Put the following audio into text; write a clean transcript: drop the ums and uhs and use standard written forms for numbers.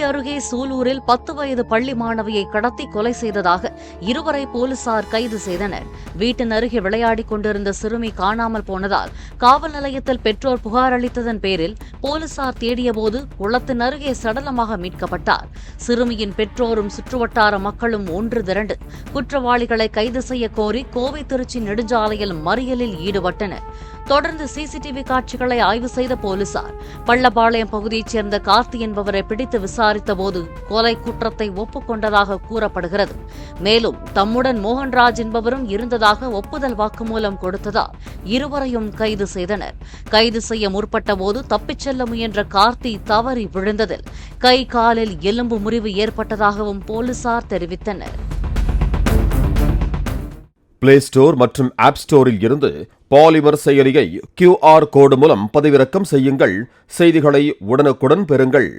அருகே சூலூரில் 10 வயது பள்ளி மாணவியை கடத்தி கொலை செய்ததாக இருவரை போலீசார் கைது செய்தனர். வீட்டின் அருகே விளையாடிக் கொண்டிருந்த சிறுமி காணாமல் போனதால் காவல் நிலையத்தில் பெற்றோர் புகார் அளித்ததன் பேரில் போலீசார் தேடியபோது குளத்தின் அருகே சடலமாக மீட்கப்பட்டார். சிறுமியின் பெற்றோரும் சுற்றுவட்டார மக்களும் ஒன்று திரண்டு குற்றவாளிகளை கைது செய்ய கோரி கோவை திருச்சி நெடுஞ்சாலையில் மறியலில் ஈடுபட்டனர். தொடர்ந்து சிசிடிவி காட்சிகளை ஆய்வு செய்த போலீசார் பள்ளப்பாளையம் பகுதியைச் சேர்ந்த கார்த்தி என்பவரை பிடித்து விசாரித்தபோது கொலை குற்றத்தை ஒப்புக்கொண்டதாக கூறப்படுகிறது. மேலும் தம்முடன் மோகன்ராஜ் என்பவரும் இருந்ததாக ஒப்புதல் வாக்குமூலம் கொடுத்ததால் இருவரையும் கைது செய்தனர். கைது செய்ய முற்பட்டபோது தப்பிச் செல்ல முயன்ற கார்த்தி தவறி விழுந்ததில் கை காலில் எலும்பு முறிவு ஏற்பட்டதாகவும் போலீசார் தெரிவித்தனர். பிளே ஸ்டோர் மற்றும் ஆப் ஸ்டோரில் இருந்து பாலிமர் செயலியை QR கோடு மூலம் பதிவிறக்கம் செய்யுங்கள். செய்திகளை உடனுக்குடன் பெறுங்கள்.